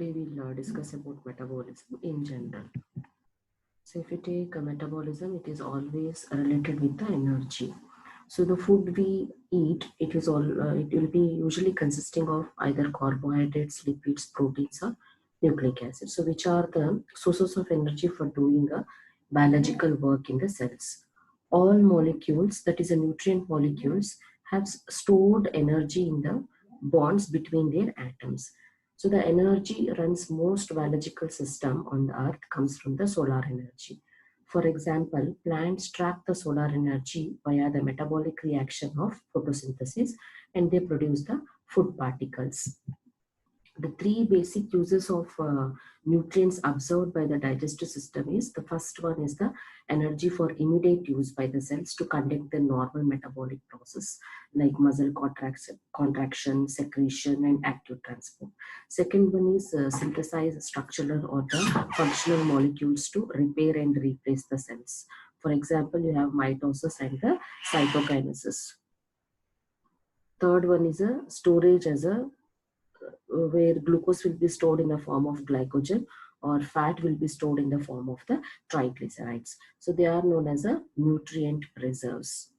today we'll discuss about metabolism in general. So if you take metabolism, it is always related with the energy. So the food we eat, it will be usually consisting of either carbohydrates, lipids, proteins, or nucleic acids. So which are the sources of energy for doing a biological work in the cells. All molecules, that is a nutrient molecules, have stored energy in the bonds between their atoms. So the energy runs most biological system on the earth comes from the solar energy. For example, plants trap the solar energy via the metabolic reaction of photosynthesis and they produce the food particles. The three basic uses of nutrients absorbed by the digestive system is, the first one is the energy for immediate use by the cells to conduct the normal metabolic process like muscle contraction, secretion, and active transport. Second one is synthesize structural or the functional molecules to repair and replace the cells. For example, you have mitosis and the cytokinesis. Third one is a storage as a where glucose will be stored in the form of glycogen or fat will be stored in the form of the triglycerides. So they are known as a nutrient reserves.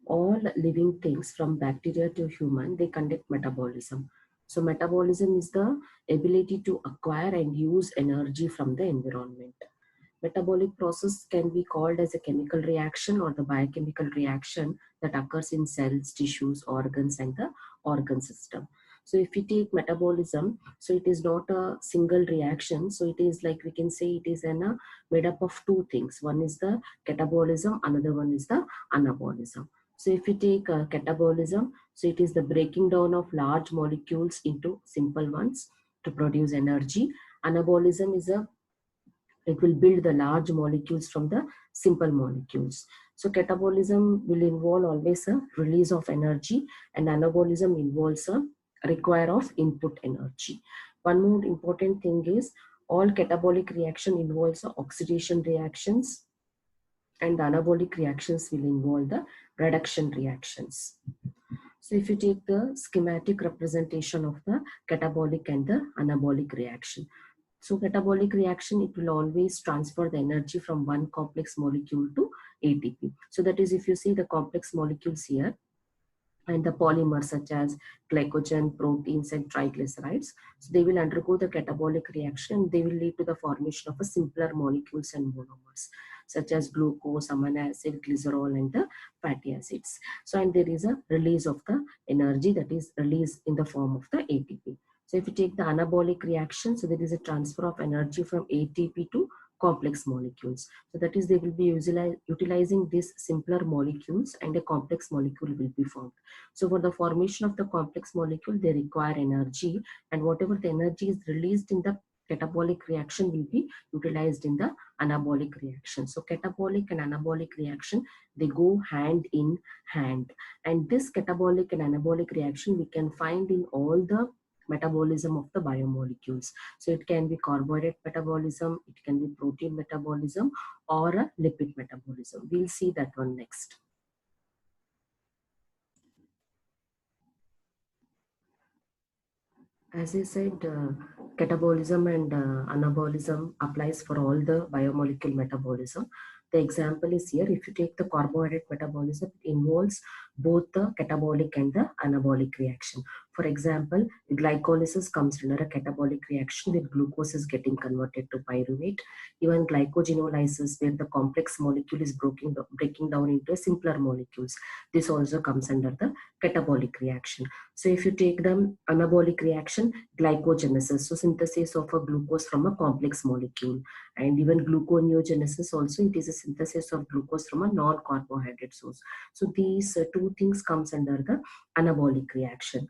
All living things from bacteria to human, they conduct metabolism. So metabolism is the ability to acquire and use energy from the environment. Metabolic process can be called as a chemical reaction or the biochemical reaction that occurs in cells, tissues, organs, and the organ system. So if we take metabolism, so it is not a single reaction. So it is like we can say it is made up of two things. One is the catabolism, another one is the anabolism. So if we take catabolism, so it is the breaking down of large molecules into simple ones to produce energy. Anabolism is it will build the large molecules from the simple molecules. So catabolism will involve always a release of energy and anabolism involves a require of input energy. One more important thing is all catabolic reaction involves oxidation reactions and the anabolic reactions will involve the reduction reactions. So if you take the schematic representation of the catabolic and the anabolic reaction. So catabolic reaction, it will always transfer the energy from one complex molecule to ATP. So that is if you see the complex molecules here and the polymers such as glycogen, proteins and triglycerides. So they will undergo the catabolic reaction. They will lead to the formation of a simpler molecules and monomers such as glucose, amino acid, glycerol and the fatty acids. So and there is a release of the energy that is released in the form of the ATP. So if you take the anabolic reaction, so there is a transfer of energy from ATP to complex molecules. So that is they will be utilizing these simpler molecules and a complex molecule will be formed. So for the formation of the complex molecule, they require energy and whatever the energy is released in the catabolic reaction will be utilized in the anabolic reaction. So catabolic and anabolic reaction, they go hand in hand. And this catabolic and anabolic reaction we can find in all the metabolism of the biomolecules. So it can be carbohydrate metabolism, it can be protein metabolism or a lipid metabolism. We'll see that one next. As I said, catabolism and anabolism applies for all the biomolecule metabolism. The example is here. If you take the carbohydrate metabolism, it involves both the catabolic and the anabolic reaction. For example, glycolysis comes under a catabolic reaction where glucose is getting converted to pyruvate. Even glycogenolysis, where the complex molecule is breaking down into simpler molecules. This also comes under the catabolic reaction. So if you take the anabolic reaction, glycogenesis, so synthesis of a glucose from a complex molecule, and even gluconeogenesis also, it is a synthesis of glucose from a non-carbohydrate source. So these two things comes under the anabolic reaction.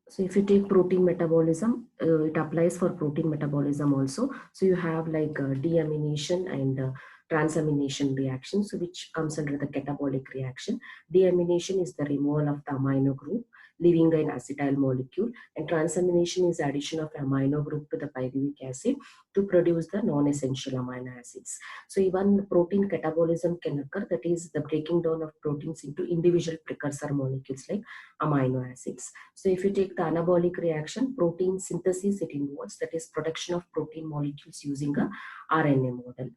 So if you take protein metabolism, it applies for protein metabolism also. So you have like deamination and transamination reactions, so which comes under the catabolic reaction. Deamination is the removal of the amino group. leaving an acetyl molecule, and transamination is addition of amino group to the pyruvic acid to produce the non-essential amino acids. So even protein catabolism can occur, that is the breaking down of proteins into individual precursor molecules like amino acids. So if you take the anabolic reaction, protein synthesis it involves, that is production of protein molecules using a RNA model.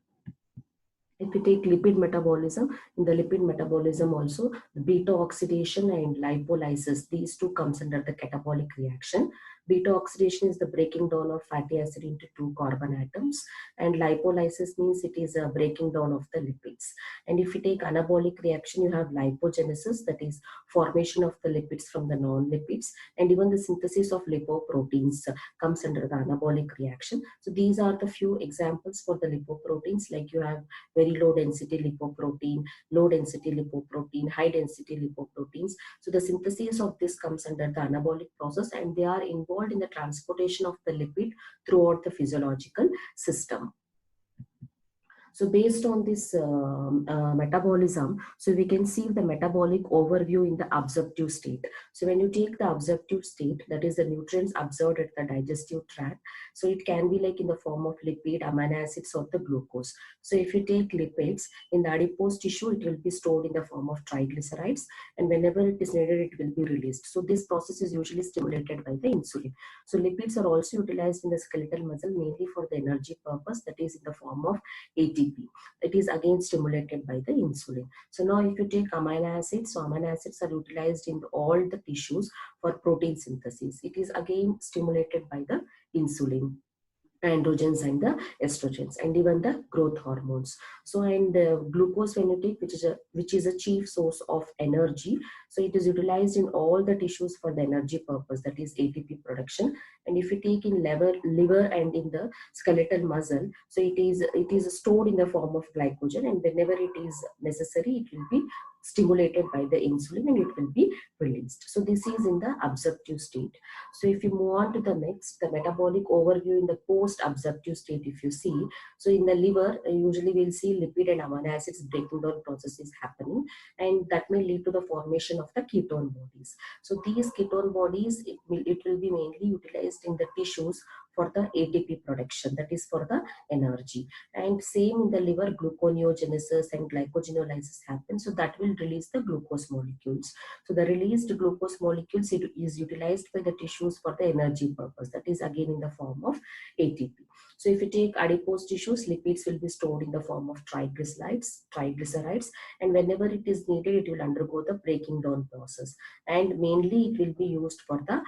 If we take lipid metabolism, in the lipid metabolism also, the beta oxidation and lipolysis, these two comes under the catabolic reaction. Beta oxidation is the breaking down of fatty acid into two carbon atoms, and lipolysis means it is a breaking down of the lipids. And if you take anabolic reaction, you have lipogenesis, that is formation of the lipids from the non-lipids, and even the synthesis of lipoproteins comes under the anabolic reaction. So these are the few examples for the lipoproteins, like you have very low density lipoprotein, low density lipoprotein, high density lipoproteins. So the synthesis of this comes under the anabolic process, and they are involved in the transportation of the lipid throughout the physiological system. So based on this metabolism, so we can see the metabolic overview in the absorptive state. So when you take the absorptive state, that is the nutrients absorbed at the digestive tract, so it can be like in the form of lipid, amino acids, or the glucose. So if you take lipids, in the adipose tissue, it will be stored in the form of triglycerides, and whenever it is needed, it will be released. So this process is usually stimulated by the insulin. So lipids are also utilized in the skeletal muscle mainly for the energy purpose, that is in the form of ATP. It is again stimulated by the insulin. So now if you take amino acids, so amino acids are utilized in all the tissues for protein synthesis. It is again stimulated by the insulin, androgens and the estrogens, and even the growth hormones. So and glucose when you take, which is a chief source of energy, so it is utilized in all the tissues for the energy purpose, that is ATP production. And if you take in liver and in the skeletal muscle, so it is stored in the form of glycogen, and whenever it is necessary, it will be stimulated by the insulin and it will be released. So this is in the absorptive state. So if you move on to the next, the metabolic overview in the post-absorptive state, if you see, so in the liver, usually we'll see lipid and amino acids breaking down processes happening, and that may lead to the formation of the ketone bodies. So these ketone bodies, it will be mainly utilized in the tissues for the ATP production, that is for the energy. And same in the liver, gluconeogenesis and glycogenolysis happens, so that will release the glucose molecules. So the released glucose molecules is utilized by the tissues for the energy purpose, that is again in the form of ATP. So if you take adipose tissues, lipids will be stored in the form of triglycerides, and whenever it is needed, it will undergo the breaking down process, and mainly it will be used for the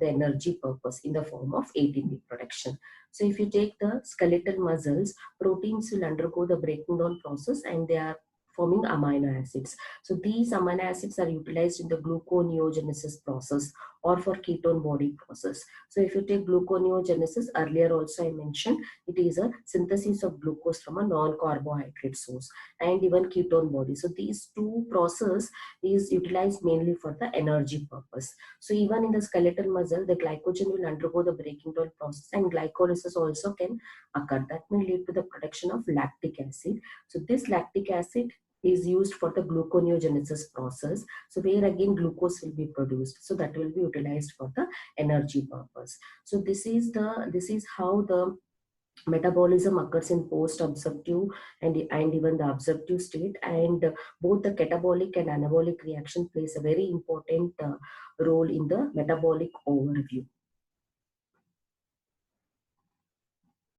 energy purpose in the form of ATP production. So if you take the skeletal muscles, proteins will undergo the breaking down process, and they are forming amino acids. So these amino acids are utilized in the gluconeogenesis process or for ketone body process. So if you take gluconeogenesis, earlier also I mentioned, it is a synthesis of glucose from a non-carbohydrate source, and even ketone body. So these two process is utilized mainly for the energy purpose. So even in the skeletal muscle, the glycogen will undergo the breaking down process, and glycolysis also can occur. That may lead to the production of lactic acid. So this lactic acid is used for the gluconeogenesis process, so where again glucose will be produced, so that will be utilized for the energy purpose. So this is how the metabolism occurs in post-absorptive and even the absorptive state, and both the catabolic and anabolic reaction plays a very important role in the metabolic overview.